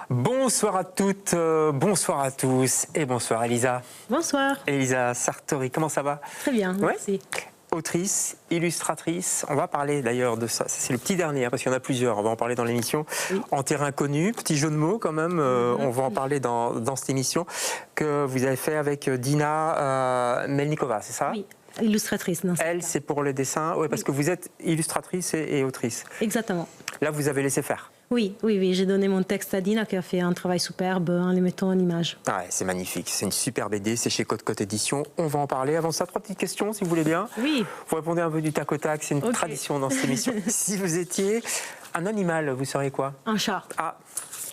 Bonsoir à toutes, bonsoir à tous et bonsoir Elisa. Bonsoir. Elisa Sartori, comment ça va? Très bien, merci. Autrice, illustratrice, on va parler d'ailleurs de ça, c'est le petit dernier parce qu'il y en a plusieurs, on va en parler dans l'émission. Oui. En terrain connu, petit jeu de mots quand même, on va en parler dans cette émission que vous avez fait avec Dina Melnikova, c'est ça? Oui, illustratrice. Elle, c'est pour le dessin, ouais, parce que vous êtes illustratrice et autrice. Exactement. Là, vous avez laissé faire. Oui, j'ai donné mon texte à Dina qui a fait un travail superbe en les mettant en image. Ah ouais, c'est magnifique, c'est une super BD, c'est chez Côte Édition, on va en parler. Avant ça, 3 petites questions si vous voulez bien. Oui. Vous répondez un peu du tac au tac, c'est une tradition dans cette émission. Si vous étiez un animal, vous seriez quoi? Un chat. Ah,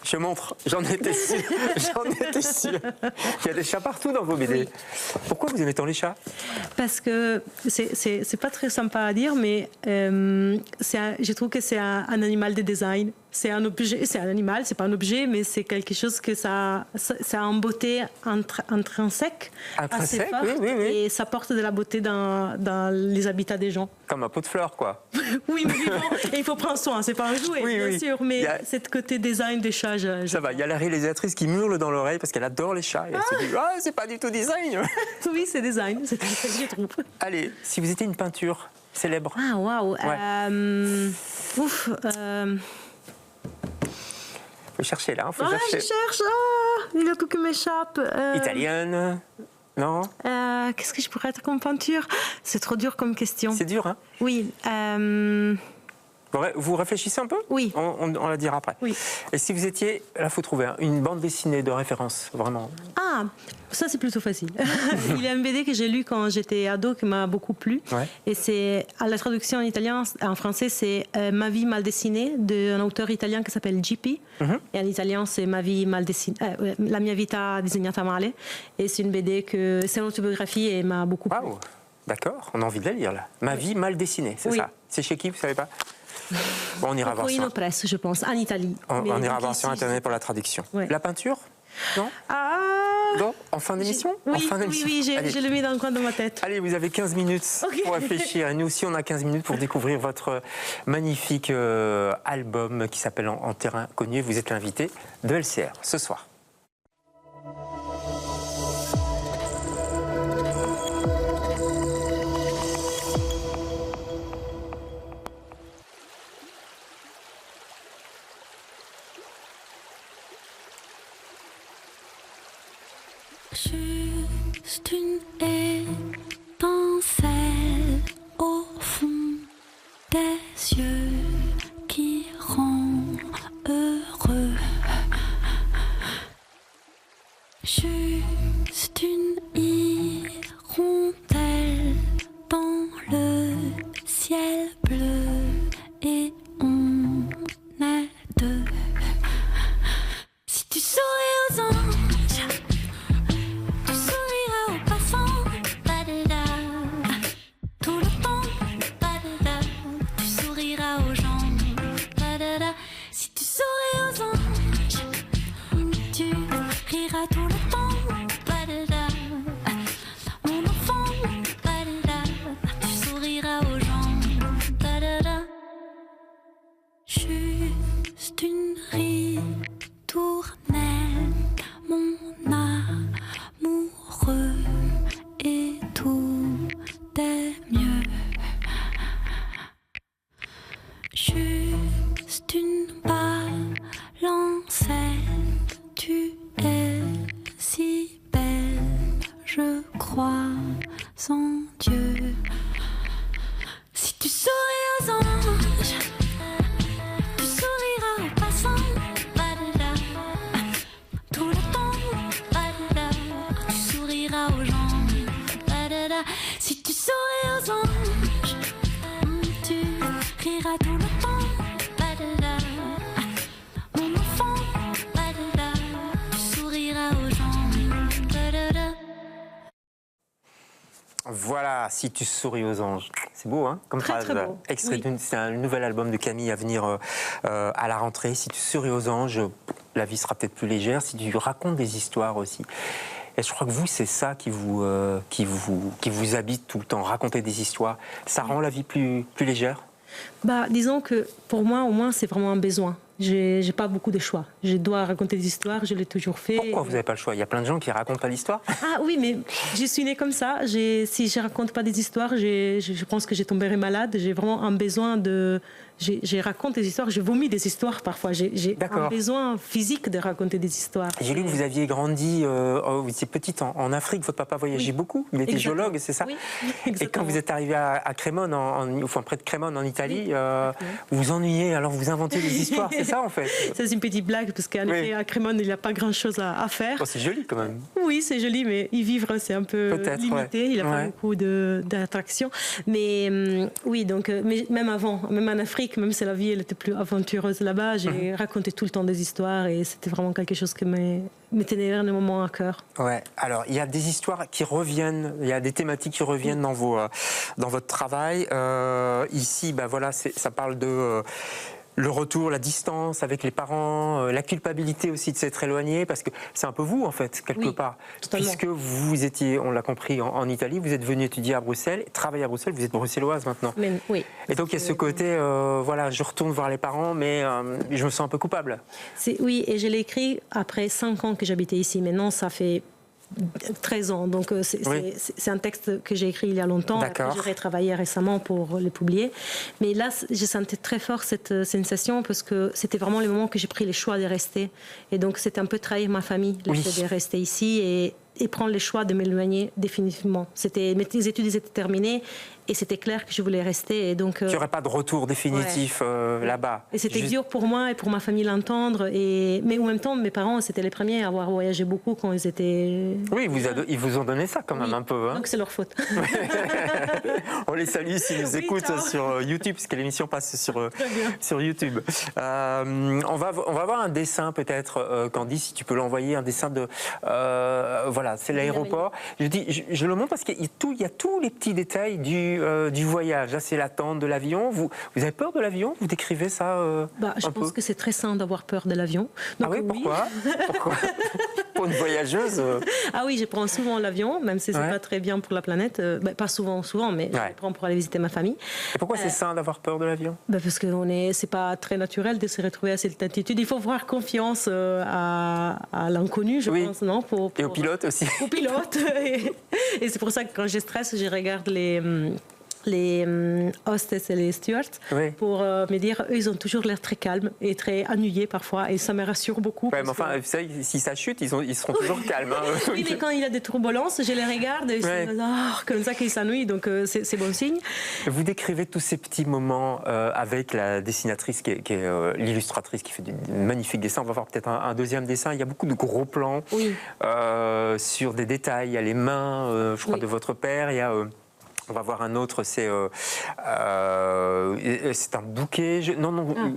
je montre, j'en étais sûr, Il y a des chats partout dans vos BD. Oui. Pourquoi vous aimez tant les chats? Parce que c'est pas très sympa à dire, mais je trouve que c'est un animal de design. C'est un objet, c'est un animal, c'est pas un objet, mais c'est quelque chose que ça a une beauté intrinsèque assez forte, oui. Et ça porte de la beauté dans les habitats des gens. Comme un pot de fleurs, quoi. Oui, mais bon, et il faut prendre soin, c'est pas un jouet, bien sûr, mais cette côté design des chats, ça va, il y a la réalisatrice qui hurle dans l'oreille parce qu'elle adore les chats, et elle se dit « Ah, c'est pas du tout design !» Oui, c'est design, c'est ce que je trouve. Allez, si vous étiez une peinture célèbre. Ah, waouh. Faut chercher là, faut chercher. Je cherche, il y a tout qui m'échappe. Italienne, non? Qu'est-ce que je pourrais être comme peinture? C'est trop dur comme question. C'est dur, hein? Oui. Vous réfléchissez un peu? Oui. On la dira après. Oui. Et si vous étiez, là, il faut trouver une bande dessinée de référence, vraiment. Ah, ça c'est plutôt facile. Il y a un BD que j'ai lu quand j'étais ado qui m'a beaucoup plu. Ouais. Et c'est, à la traduction en italien, en français, c'est Ma vie mal dessinée d'un auteur italien qui s'appelle Gippi. Et en italien, c'est Ma vie mal dessinée, La mia vita disegnata male. Et c'est une BD que c'est une autobiographie et m'a beaucoup plu. Wow. D'accord, on a envie de la lire là. Ma vie mal dessinée, c'est ça? C'est chez qui, vous savez pas? Bon, on ira voir ça. Presse, je pense, en Italie. On ira voir sur Internet pour la traduction. Ouais. La peinture? Non? Non? En fin d'émission? Oui, je le mets dans le coin de ma tête. Allez, vous avez 15 minutes pour réfléchir. Et nous aussi, on a 15 minutes pour découvrir votre magnifique album qui s'appelle En terrain connu. Vous êtes l'invité de LCR ce soir. Juste une étincelle au fond des yeux qui rend heureux. Juste une hirondelle dans le ciel bleu et on est deux. Si tu souris aux anges, tout le temps, mon enfant, tu souriras aux gens, juste une ritournelle, mon amoureux, et tout est mieux. Juste une balancelle, tu es si belle, je crois en Dieu. Si tu souris aux anges, tu souriras aux passants. Tout le temps, tu souriras aux gens. Si tu souris aux anges, tu riras tout le temps. Mon enfant, tu souriras aux gens. Voilà, Si tu souris aux anges. C'est beau, hein? Comme très, très beau. Extrait c'est un nouvel album de Camille à venir à la rentrée. Si tu souris aux anges, la vie sera peut-être plus légère. Si tu racontes des histoires aussi. Et je crois que vous, c'est ça qui vous habite tout le temps, raconter des histoires. Ça rend la vie plus légère? Disons que pour moi, au moins, c'est vraiment un besoin. J'ai pas beaucoup de choix. Je dois raconter des histoires, je l'ai toujours fait. Pourquoi vous n'avez pas le choix? Il y a plein de gens qui racontent pas l'histoire. Ah oui, mais je suis née comme ça. Si je raconte pas des histoires, je pense que je tomberai malade. J'ai vraiment un besoin de... Je raconte des histoires, je vomis des histoires parfois. J'ai un besoin physique de raconter des histoires. J'ai lu que vous aviez grandi, vous étiez petite en Afrique, votre papa voyageait beaucoup, il était géologue, c'est ça? Oui, et quand vous êtes arrivé à Crémone, enfin près de Crémone en Italie, vous vous ennuyez, alors vous inventez des histoires, c'est ça en fait? Ça c'est une petite blague, parce qu'en effet, à Crémone, il n'y a pas grand-chose à faire. Oh, c'est joli quand même. Oui, c'est joli, mais y vivre, c'est un peu limité. Il n'y a pas beaucoup d'attractions. Mais oui, donc, mais même avant, même en Afrique, même si la vie elle était plus aventureuse là-bas, j'ai raconté tout le temps des histoires et c'était vraiment quelque chose qui me tenait énormément à cœur. Ouais. Alors, il y a des histoires qui reviennent, il y a des thématiques qui reviennent dans votre travail. Ici, voilà, ça parle de... le retour, la distance avec les parents, la culpabilité aussi de s'être éloigné, parce que c'est un peu vous en fait, quelque part. Totalement. Puisque vous étiez, on l'a compris, en Italie, vous êtes venu étudier à Bruxelles, travailler à Bruxelles, vous êtes bruxelloise maintenant. Oui. Et donc il y a ce côté, voilà, je retourne voir les parents, mais je me sens un peu coupable. Oui, et je l'ai écrit après 5 ans que j'habitais ici. Maintenant, ça fait 13 ans, donc c'est un texte que j'ai écrit il y a longtemps. Après, j'ai retravaillé récemment pour le publier. Mais là, je sentais très fort cette sensation parce que c'était vraiment le moment que j'ai pris le choix de rester. Et donc, c'était un peu trahir ma famille, le fait de rester ici et prendre le choix de m'éloigner définitivement. Mes études étaient terminées et c'était clair que je voulais rester. Et donc, il n'y aurait pas de retour définitif là-bas. Et c'était dur pour moi et pour ma famille l'entendre. Mais en même temps, mes parents, c'était les premiers à avoir voyagé beaucoup quand ils étaient... Oui, ils vous ont donné ça quand même un peu. Hein. Donc c'est leur faute. On les salue s'ils nous écoutent sur YouTube, puisque l'émission passe sur YouTube. On va voir un dessin peut-être, Candy, si tu peux l'envoyer, un dessin de... voilà, c'est l'aéroport. Je le montre parce qu'il y a tous les petits détails du voyage. Là, c'est l'attente de l'avion. Vous avez peur de l'avion? Vous décrivez ça je pense que c'est très sain d'avoir peur de l'avion. Donc, pourquoi Pour une voyageuse Ah oui, je prends souvent l'avion, même si c'est pas très bien pour la planète. Pas souvent, mais je prends pour aller visiter ma famille. Et pourquoi c'est sain d'avoir peur de l'avion? Parce que c'est pas très naturel de se retrouver à cette altitude. Il faut avoir confiance à l'inconnu, je pense, non? Et au pilote aussi. Au pilote. Et c'est pour ça que quand je stresse, je regarde les hostess et les stewards pour me dire eux ils ont toujours l'air très calmes et très ennuyés parfois et ça me rassure beaucoup. Ouais, mais enfin, si ça chute, ils seront toujours calmes. Hein. Oui, mais quand il y a des turbulences, je les regarde et ils sont comme ça qu'ils s'ennuient, donc c'est bon signe. Vous décrivez tous ces petits moments avec la dessinatrice qui est l'illustratrice qui fait des magnifiques dessins. On va voir peut-être un deuxième dessin. Il y a beaucoup de gros plans sur des détails. Il y a les mains, je crois, de votre père. Il y a... on va voir un autre, c'est un bouquet.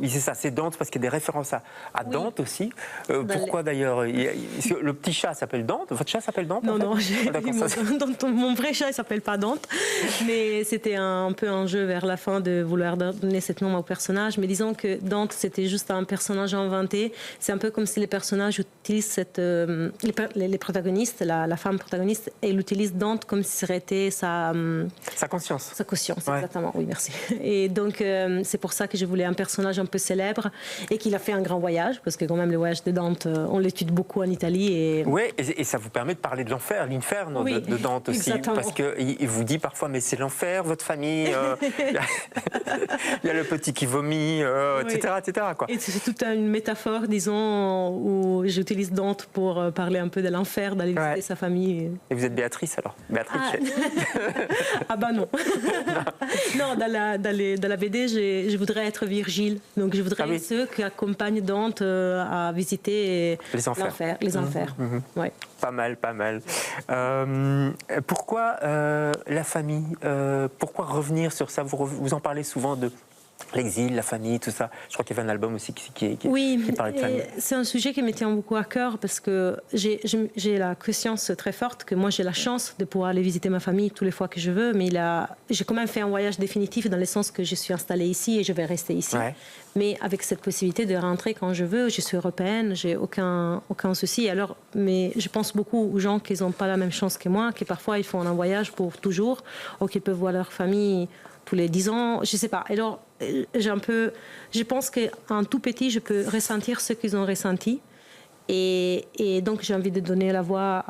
C'est ça, c'est Dante, parce qu'il y a des références à Dante aussi. Pourquoi d'ailleurs? Le petit chat s'appelle Dante? Votre chat s'appelle Dante? Non, mon vrai chat, il s'appelle pas Dante. Mais c'était un peu un jeu vers la fin de vouloir donner ce nom au personnage. Mais disons que Dante, c'était juste un personnage inventé. C'est un peu comme si les personnages utilisent les protagonistes, la femme protagoniste, elle utilise Dante comme si c'était sa conscience. Sa conscience, exactement. Oui, merci. Et donc, c'est pour ça que je voulais un personnage un peu célèbre et qu'il a fait un grand voyage, parce que quand même, le voyage de Dante, on l'étudie beaucoup en Italie. Oui, et ça vous permet de parler de l'enfer, l'inferno de Dante aussi. Exactement. Parce qu'il vous dit parfois, mais c'est l'enfer, votre famille. Il y a le petit qui vomit, etc. Quoi. Et c'est toute une métaphore, disons, où j'utilise Dante pour parler un peu de l'enfer, d'aller visiter sa famille. Et vous êtes Béatrice alors? Béatrice. Ah bah non. Non, dans la BD, je voudrais être Virgile. Donc je voudrais être ceux qui accompagnent Dante à visiter les enfers. Ouais. Pas mal. Pourquoi la famille? Pourquoi revenir sur ça? Vous en parlez souvent de l'exil, la famille, tout ça. Je crois qu'il y avait un album aussi qui parlait de famille. C'est un sujet qui me tient beaucoup à cœur parce que j'ai la conscience très forte que moi j'ai la chance de pouvoir aller visiter ma famille tous les fois que je veux, mais j'ai quand même fait un voyage définitif dans le sens que je suis installée ici et je vais rester ici. Ouais. Mais avec cette possibilité de rentrer quand je veux, je suis européenne, j'ai aucun souci. Alors, mais je pense beaucoup aux gens qui n'ont pas la même chance que moi, qui parfois ils font un voyage pour toujours, ou qui peuvent voir leur famille tous les 10 ans, je ne sais pas. Alors, je pense qu'en tout petit, je peux ressentir ce qu'ils ont ressenti. Et donc, j'ai envie de donner la voix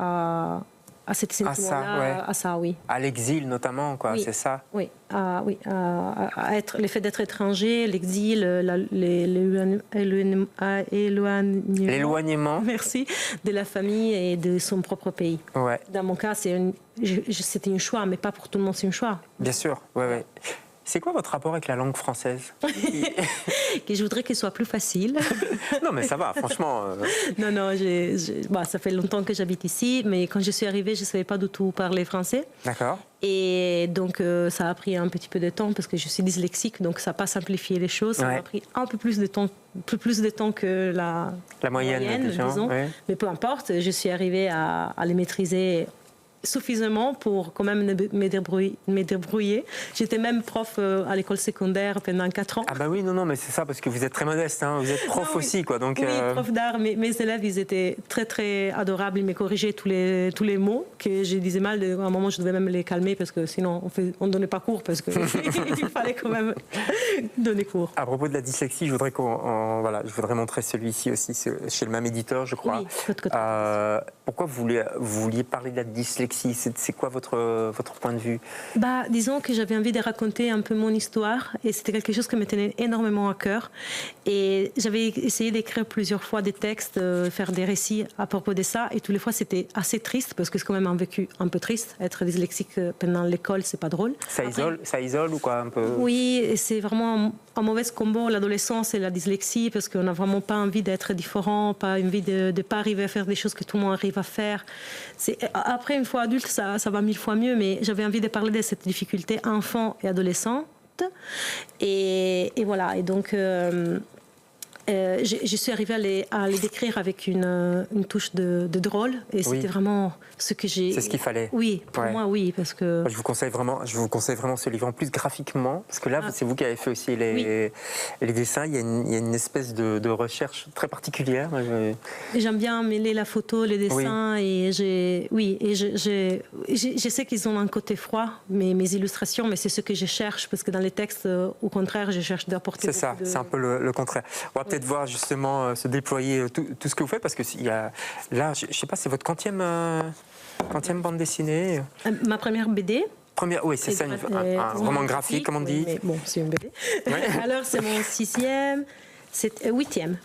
à cette sentiment-là, à ça, oui. À l'exil, notamment, quoi, c'est ça? Oui, le fait d'être étranger, l'exil, l'éloignement. Merci, de la famille et de son propre pays. Ouais. Dans mon cas, c'était un choix, mais pas pour tout le monde, c'est un choix. Bien sûr, oui. C'est quoi votre rapport avec la langue française? Que je voudrais qu'elle soit plus facile. Non, mais ça va, franchement. Non, ça fait longtemps que j'habite ici, mais quand je suis arrivée, je ne savais pas du tout parler français. D'accord. Et donc, ça a pris un petit peu de temps parce que je suis dyslexique, donc ça n'a pas simplifié les choses. Ça m'a pris un peu plus de temps que la moyenne disons. Ouais. Mais peu importe, je suis arrivée à les maîtriser suffisamment pour quand même me débrouiller. J'étais même prof à l'école secondaire pendant 4 ans. Ah bah oui, non, mais c'est ça, parce que vous êtes très modeste, hein, vous êtes prof aussi, quoi. Donc, oui, prof d'art. Mes élèves, ils étaient très, très adorables. Ils me corrigeaient tous les mots que je disais mal. À un moment, je devais même les calmer parce que sinon, on ne donnait pas cours parce qu'il fallait quand même donner cours. À propos de la dyslexie, je voudrais montrer celui-ci aussi, chez le même éditeur, je crois. Oui, pourquoi vous vouliez parler de la dyslexie? C'est quoi votre point de vue? Disons que j'avais envie de raconter un peu mon histoire et c'était quelque chose qui me tenait énormément à cœur. Et j'avais essayé d'écrire plusieurs fois des textes, faire des récits à propos de ça. Et toutes les fois, c'était assez triste parce que c'est quand même un vécu un peu triste. Être dyslexique pendant l'école, c'est pas drôle. Ça isole ou quoi un peu? Oui, et c'est vraiment un mauvais combo, l'adolescence et la dyslexie, parce qu'on n'a vraiment pas envie d'être différent, pas envie de ne pas arriver à faire des choses que tout le monde arrive à faire. Après, une fois adulte, ça va 1000 fois mieux, mais j'avais envie de parler de cette difficulté enfant et adolescente. Et voilà, et donc je suis arrivée à les décrire avec une touche de drôle, et c'était vraiment ce que j'ai... C'est ce qu'il fallait. Oui, pour moi, oui, parce que... Je vous conseille vraiment ce livre, en plus graphiquement, parce que là, c'est vous qui avez fait aussi les dessins. Il y a une espèce de recherche très particulière. J'aime bien mêler la photo, les dessins, et je sais qu'ils ont un côté froid, mes illustrations, mais c'est ce que je cherche, parce que dans les textes, au contraire, je cherche d'apporter... C'est ça, c'est un peu le contraire. On va peut-être voir justement se déployer tout ce que vous faites, parce que là, je ne sais pas, c'est votre quantième bande dessinée? Ma première BD. Oui, c'est ça, un roman graphique, comme on dit. Mais bon, c'est une BD. Ouais. Alors, c'est mon 6e, c'est 8e.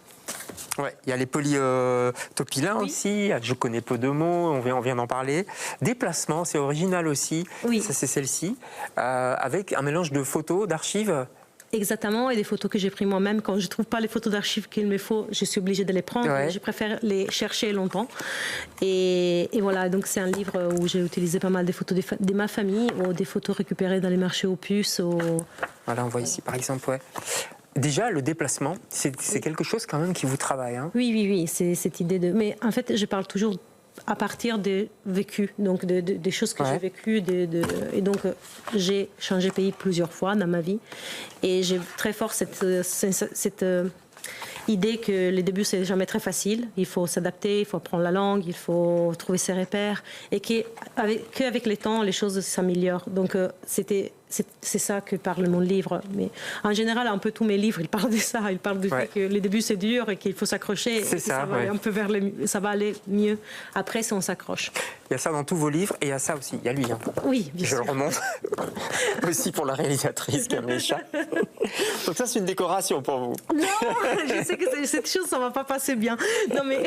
Ouais, il y a les polytopilins aussi, je connais peu de mots, on vient d'en parler. Déplacement, c'est original aussi, ça c'est celle-ci, avec un mélange de photos, d'archives. Exactement, et des photos que j'ai prises moi-même. Quand je ne trouve pas les photos d'archives qu'il me faut, je suis obligée de les prendre. Ouais. Je préfère les chercher longtemps. Et voilà, donc c'est un livre où j'ai utilisé pas mal de photos de ma famille, ou des photos récupérées dans les marchés aux puces. Voilà, on voit ici par exemple, Déjà, le déplacement, c'est quelque chose quand même qui vous travaille. Hein. Oui, c'est cette idée de... Mais en fait, je parle toujours à partir des vécus, donc des choses que j'ai vécues. Et donc, j'ai changé de pays plusieurs fois dans ma vie. Et j'ai très fort cette idée que les débuts, c'est jamais très facile. Il faut s'adapter, il faut apprendre la langue, il faut trouver ses repères. Et qu'avec le temps, les choses s'améliorent. Donc, c'est ça que parle mon livre. Mais en général, un peu tous mes livres, ils parlent de ça. Ils parlent du fait que les débuts, c'est dur et qu'il faut s'accrocher. C'est ça, va aller un peu ça va aller mieux. Après, si on s'accroche. Il y a ça dans tous vos livres et il y a ça aussi. Il y a lui. Hein. Oui, bien sûr. Je le remonte. Aussi pour la réalisatrice qui aime les chats. Donc ça, c'est une décoration pour vous. Non, je sais que cette chose, ça va pas passer bien. Non, mais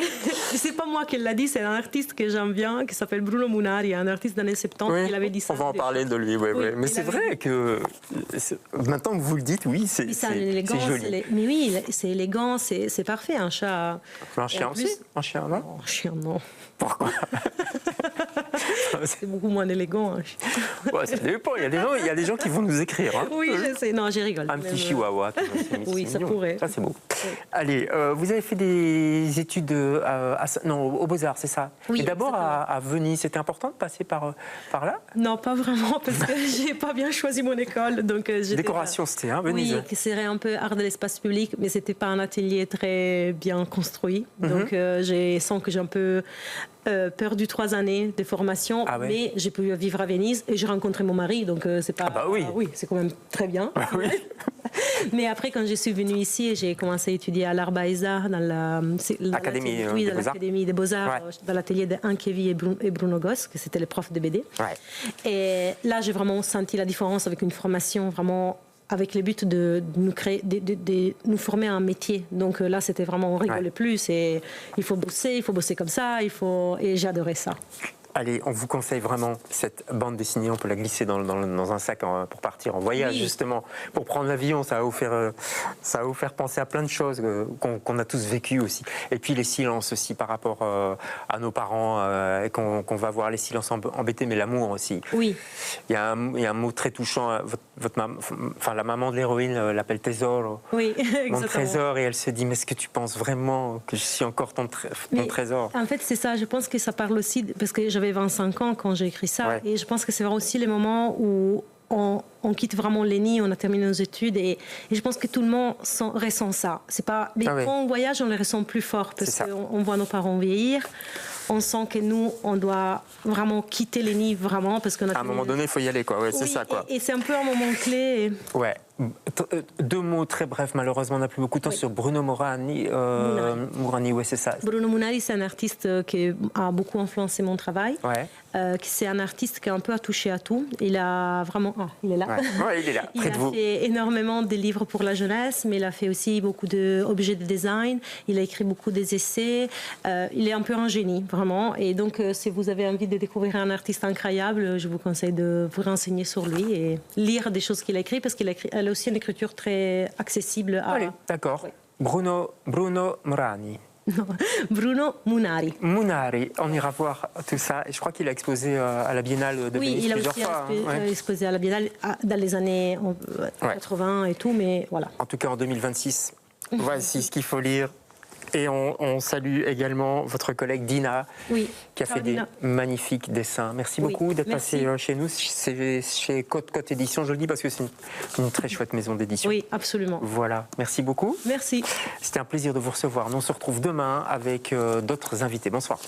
c'est pas moi qui l'a dit, c'est un artiste que j'aime bien, qui s'appelle Bruno Munari, un artiste des années 70, qui avait dit ça. On va en parler de lui, mais c'est vrai que maintenant que vous le dites, c'est joli. Mais oui, c'est élégant, c'est parfait, un chat. Un chien aussi? Un chien, non? Un chien, non. Pourquoi? C'est beaucoup moins élégant. Ça dépend. Il y a des gens qui vont nous écrire. Hein. Oui, je sais. Non, je rigole. Un petit chihuahua. Oui, ça pourrait. Ça, c'est beau. Oui. Allez, vous avez fait des études aux Beaux-Arts, c'est ça? Oui. Et d'abord à Venise, c'était important de passer par là? Non, pas vraiment, parce que j'ai pas bien choisi mon école. Donc, décoration, c'était Venise? Oui, qui serait un peu art de l'espace public, mais c'était pas un atelier très bien construit. Donc, je sens que j'ai un peu perdu 3 années de formation, mais j'ai pu vivre à Venise et j'ai rencontré mon mari, donc c'est pas... oui, c'est quand même très bien. Oui. Mais après, quand je suis venue ici, j'ai commencé à étudier à l'Art Baeza, dans l'Académie des Beaux-Arts, dans l'atelier de Ankevi et Bruno Goss, que c'était les profs de BD. Ouais. Et là, j'ai vraiment senti la différence avec une formation vraiment avec le but de nous créer, de nous former à un métier. Donc là, c'était vraiment, on rigolait plus. Et il faut bosser comme ça, et j'ai adoré ça. Allez, on vous conseille vraiment cette bande dessinée. On peut la glisser dans un sac pour partir en voyage, justement. Pour prendre l'avion, ça va vous faire penser à plein de choses qu'on a tous vécues aussi. Et puis les silences aussi par rapport à nos parents, et qu'on va voir les silences embêtés, mais l'amour aussi. Oui. Il y a un mot très touchant. La maman de l'héroïne l'appelle Tesoro. Oui, exactement. Mon trésor, et elle se dit, mais est-ce que tu penses vraiment que je suis encore ton trésor? En fait, c'est ça. Je pense que ça parle aussi, parce que j'avais 25 ans quand j'ai écrit ça, et je pense que c'est aussi les moments où on quitte vraiment les nids, on a terminé nos études, et je pense que tout le monde ressent ça. C'est pas, mais quand on voyage, on les ressent plus fort, parce qu'on voit nos parents vieillir. On sent que nous, on doit vraiment quitter les nids, vraiment, parce qu'on a... À un moment donné, il faut y aller, quoi. Ouais, c'est ça, quoi. Et c'est un peu un moment clé. Ouais. 2 mots très brefs, malheureusement, on n'a plus beaucoup de temps, sur Bruno Murari. Murari, oui, c'est ça. Bruno Munari, c'est un artiste qui a beaucoup influencé mon travail. Ouais. C'est un artiste qui a un peu touché à tout. Il a vraiment... Ah, il est là. Ouais, il est là, près de vous. Il a fait énormément de livres pour la jeunesse, mais il a fait aussi beaucoup d'objets de design. Il a écrit beaucoup d'essais. Il est un peu un génie, vraiment. Et donc, si vous avez envie de découvrir un artiste incroyable, je vous conseille de vous renseigner sur lui et lire des choses qu'il a écrites, parce qu'il a aussi une écriture très accessible à... Allez, d'accord. Oui. Bruno Murani. Non, Bruno Munari. Munari, on ira voir tout ça. Et je crois qu'il a exposé à la Biennale de Venise plusieurs fois. Oui, il a aussi exposé à la Biennale dans les années 80 et tout, mais voilà. En tout cas, en 2026, voici ce qu'il faut lire. Et on salue également votre collègue Dina, qui a fait des magnifiques dessins. Merci beaucoup d'être passé chez nous. C'est chez Côte Édition, je le dis parce que c'est une très chouette maison d'édition. Oui, absolument. Voilà, merci beaucoup. Merci. C'était un plaisir de vous recevoir. Nous, on se retrouve demain avec d'autres invités. Bonsoir.